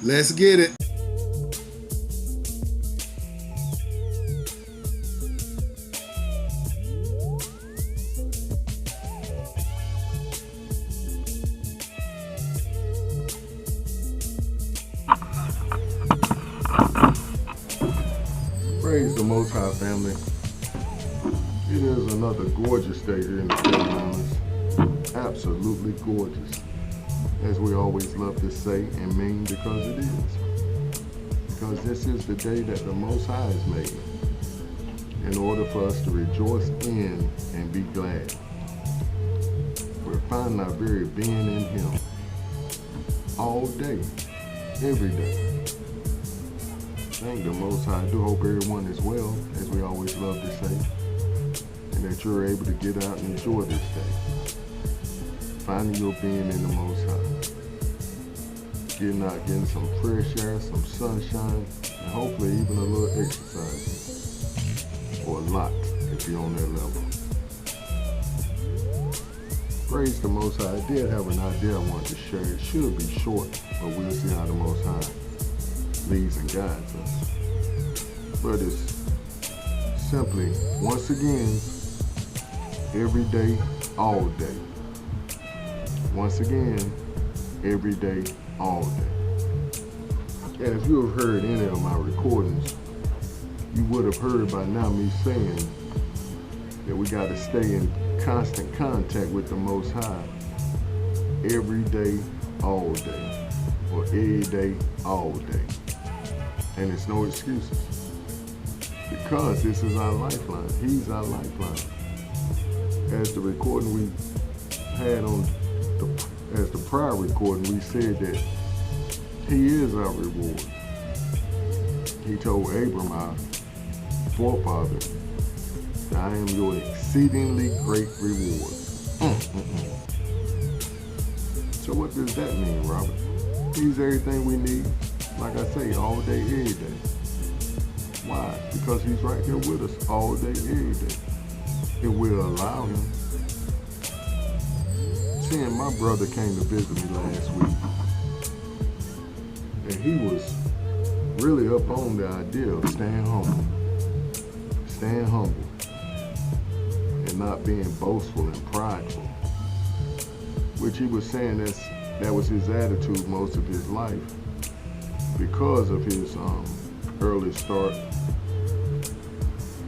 Let's get it. Praise the Most High, family. It is another gorgeous day here in the Carolinas. Absolutely gorgeous, as we always love to say and mean, because it is. Because this is the day that the Most High has made, in order for us to rejoice in and be glad. We're finding our very being in Him all day, every day. Thank the Most High. I do hope everyone is well, as we always love to say, and that you're able to get out and enjoy this day. Finding your being in the Most High. Getting out, getting some fresh air, some sunshine, and hopefully even a little exercise. Or a lot, if you're on that level. Praise the Most High. I did have an idea I wanted to share. It should be short, but we'll see how the Most High leads and guides us. But it's simply, once again, every day, all day. Once again, every day, all day. And if you have heard any of my recordings, you would have heard by now me saying that we got to stay in constant contact with the Most High every day, all day, or every day, all day. And it's no excuses, because this is our lifeline. He's our lifeline. As the recording we had on as the prior recording, we said that He is our reward. He told Abram, our forefather, I am your exceedingly great reward. So what does that mean, Robert? He's everything we need, like I say, all day, every day. Why? Because He's right here with us all day, every day. It will allow Him. Seeing my brother came to visit me last week, and he was really up on the idea of staying humble, and not being boastful and prideful, which he was saying that was his attitude most of his life, because of his early start,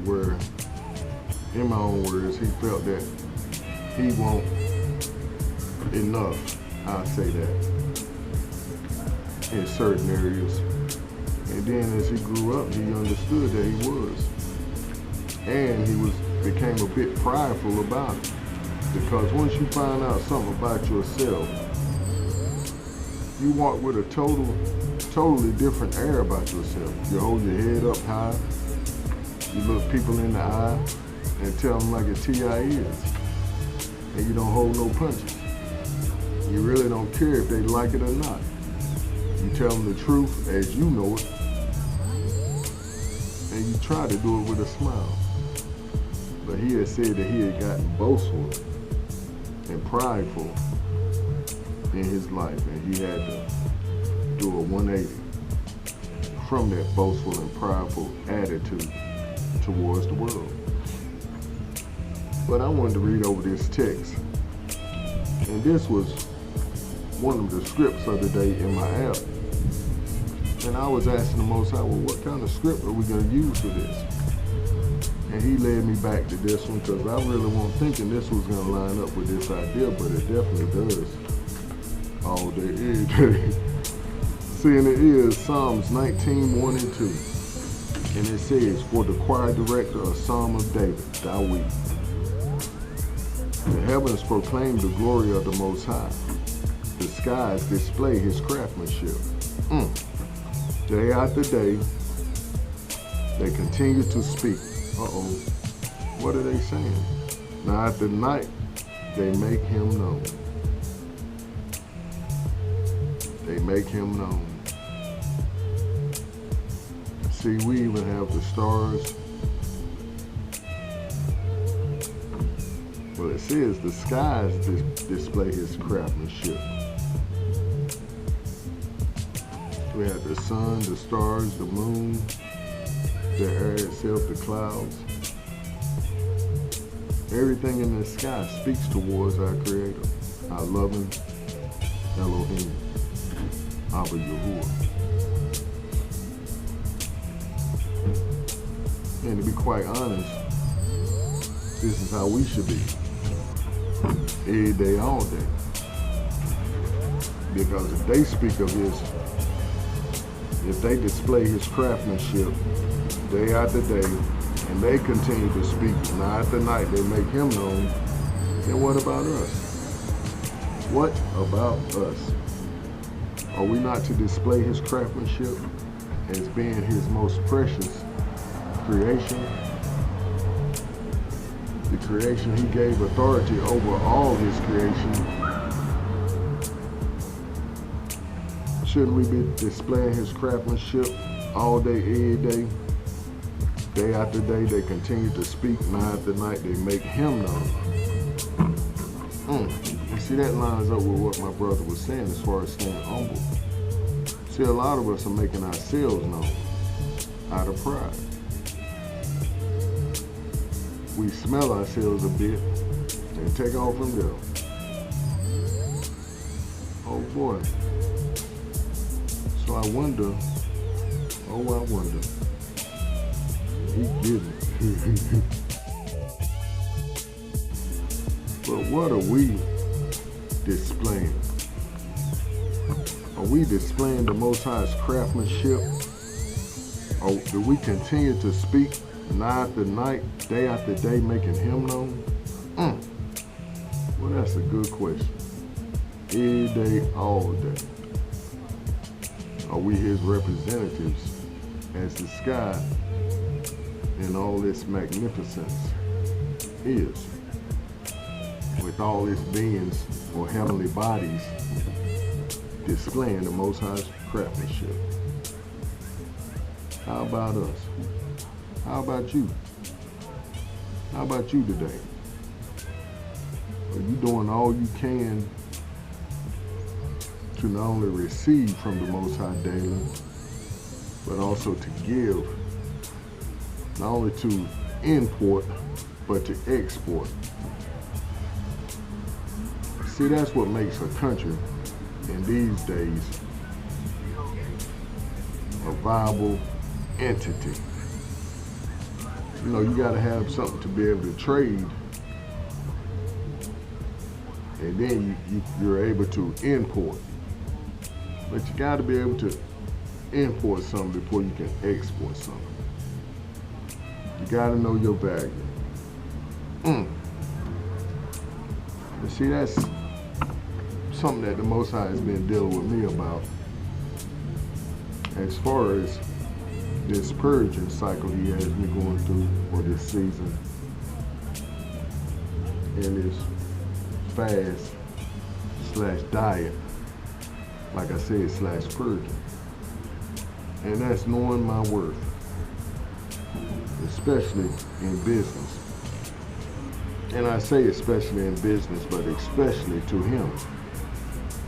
where, in my own words, he felt that he won't enough, I'll say that, in certain areas. And then as he grew up, he understood that he was. And he became a bit prideful about it. Because once you find out something about yourself, you walk with a totally different air about yourself. You hold your head up high, you look people in the eye and tell them like a T.I. is. And you don't hold no punches. You really don't care if they like it or not. You tell them the truth as you know it, and you try to do it with a smile. But he had said that he had gotten boastful and prideful in his life, and he had to do a 180 from that boastful and prideful attitude towards the world. But I wanted to read over this text, and this was one of the scripts of the day in my app. And I was asking the Most High, well, what kind of script are we going to use for this? And He led me back to this one, because I really wasn't thinking this was going to line up with this idea, but it definitely does. All day, every day. Seeing it is Psalms 19, 1 and 2. And it says, for the choir director, a psalm of David, Dawid. The heavens proclaim the glory of the Most High. The skies display His craftsmanship. Day after day, they continue to speak. What are they saying? Night after night, they make Him known. They make Him known. See, we even have the stars. Well, it says the skies display His craftsmanship. We have the sun, the stars, the moon, the air itself, the clouds. Everything in the sky speaks towards our Creator, our loving Elohim, Abba Yahuwah. And to be quite honest, this is how we should be. Every day, all day. Because if they speak of His, if they display His craftsmanship day after day, and they continue to speak night after night, they make Him known, then what about us? What about us? Are we not to display His craftsmanship as being His most precious creation? The creation He gave authority over all His creation. Shouldn't we be displaying His craftsmanship all day, every day? Day after day, they continue to speak. Night after night, they make Him known. And see, that lines up with what my brother was saying as far as staying humble. See, a lot of us are making ourselves known out of pride. We smell ourselves a bit and take off from there. Oh boy. So I wonder, he getting it. But what are we displaying? Are we displaying the Most High's craftsmanship? Or do we continue to speak night after night, day after day, making Him known? Well, that's a good question. Every day, all day. Are we His representatives as the sky in all its magnificence is, with all its beings or heavenly bodies displaying the Most High's craftsmanship? How about us? How about you? How about you today? Are you doing all you can to not only receive from the Most High daily, but also to give, not only to import, but to export? See, that's what makes a country in these days a viable entity. You know, you gotta have something to be able to trade, and then you're able to import. But you gotta be able to import something before you can export something. You gotta know your value. And see, that's something that the Most High has been dealing with me about as far as this purging cycle He has me going through for this season, and this fast/diet, like I said, /purging. And that's knowing my worth, especially in business. And I say especially in business, but especially to Him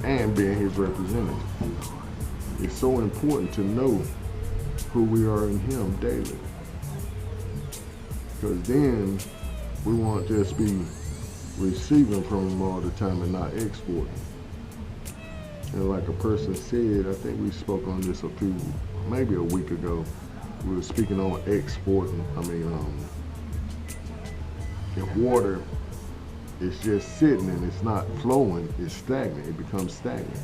and being His representative. It's so important to know who we are in Him daily, because then we won't just be receiving from Him all the time and not exporting. And like a person said, I think we spoke on this maybe a week ago, we were speaking on exporting. If water is just sitting and it's not flowing, it's stagnant, it becomes stagnant.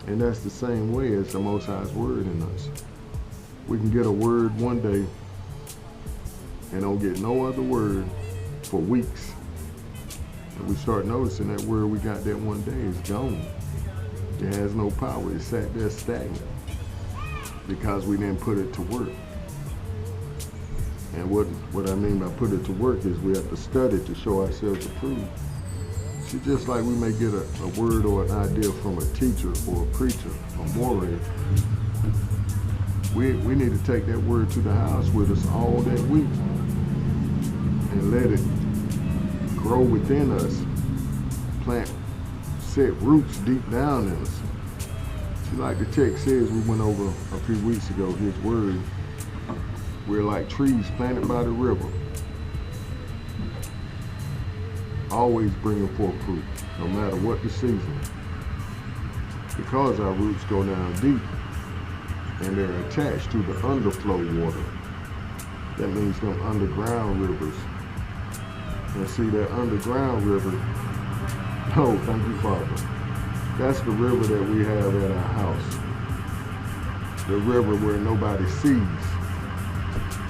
And that's the same way as the Most High's word in us. We can get a word one day and don't get no other word for weeks. And we start noticing that word we got that one day is gone. It has no power. It sat there stagnant because we didn't put it to work. And what I mean by put it to work is we have to study to show ourselves approved. See, just like we may get a word or an idea from a teacher or a preacher, a moray, we need to take that word to the house with us all that week and let it grow within us, set roots deep down in us, See, like the text says, we went over a few weeks ago, his word, we're like trees planted by the river, always bringing forth fruit, no matter what the season. Because our roots go down deep and they're attached to the underflow water. That means them underground rivers. And see, that underground river, oh, thank you, Father. That's the river that we have at our house. The river where nobody sees.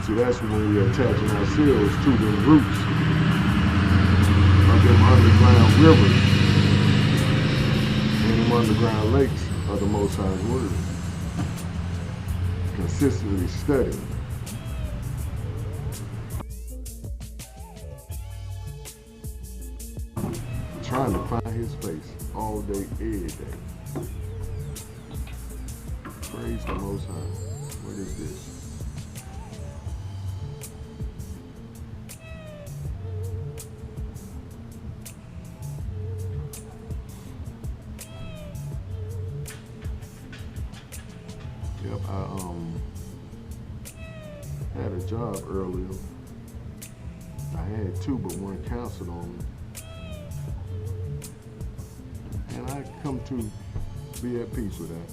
See, that's when we're attaching ourselves to the roots of them underground rivers and them underground lakes of the Most High's Word. Consistently studying. Trying to find his face all day, every day. Praise the Most High. What is this? Yep, I had a job earlier. I had two, but one canceled on me. And I come to be at peace with that.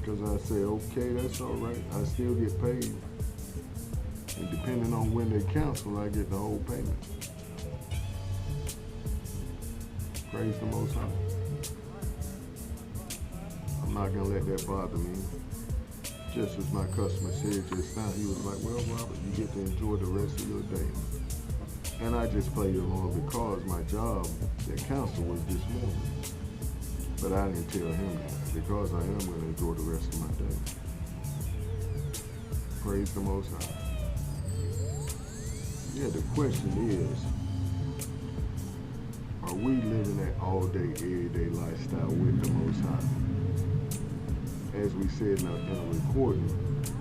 Because I say, okay, that's all right. I still get paid. And depending on when they cancel, I get the whole payment. Praise the Most High. I'm not going to let that bother me. Just as my customer said just now, he was like, well, Robert, you get to enjoy the rest of your day. And I just played along because my job at council was this morning. But I didn't tell him that because I am going to enjoy the rest of my day. Praise the Most High. Yeah, the question is, are we living that all day, everyday lifestyle with the Most High? As we said in a recording,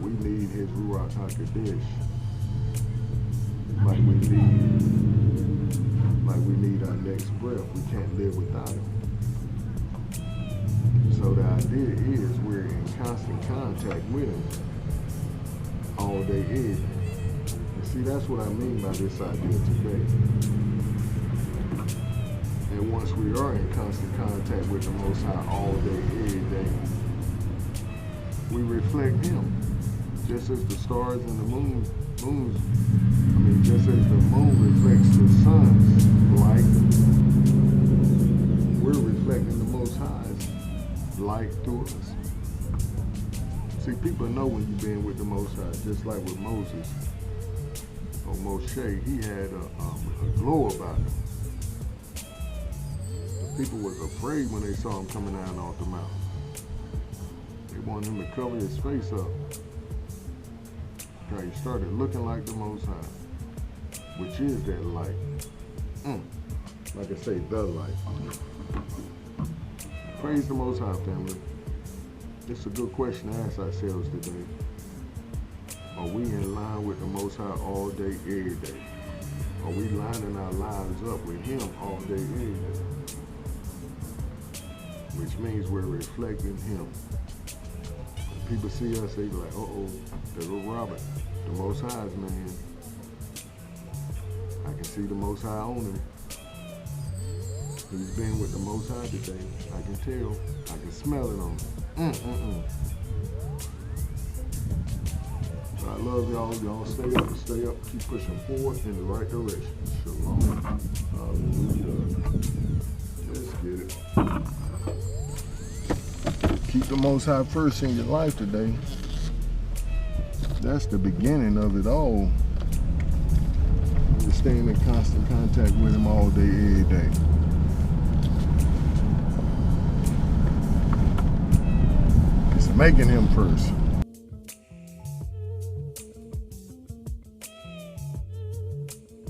we need his Ruach HaKodesh. Like we need our next breath. We can't live without him. So the idea is we're in constant contact with him all day, every day. And see, that's what I mean by this idea today. And once we are in constant contact with the Most High all day, every day, we reflect him. Just as the stars and the moons, just as the moon reflects the sun's light, we're reflecting the Most High's light through us. See, people know when you've been with the Most High, just like with Moses or Moshe, he had a glow about him. The people was afraid when they saw him coming down off the mountain. They wanted him to cover his face up. He started looking like the Most High, which is that light. Like I say, the light. Praise the Most High, family. It's a good question to ask ourselves today. Are we in line with the Most High all day, every day? Are we lining our lives up with him all day, every day? Which means we're reflecting him. People see us, they be like, uh-oh, there go Robert, the Most High's man. I can see the Most High on him. He's been with the Most High today. I can tell. I can smell it on him. So I love y'all. Y'all stay up, keep pushing forward in the right direction. Shalom. Hallelujah. Let's get it. Keep the Most High first in your life today. That's the beginning of it all. You're staying in constant contact with him all day, every day. It's making him first.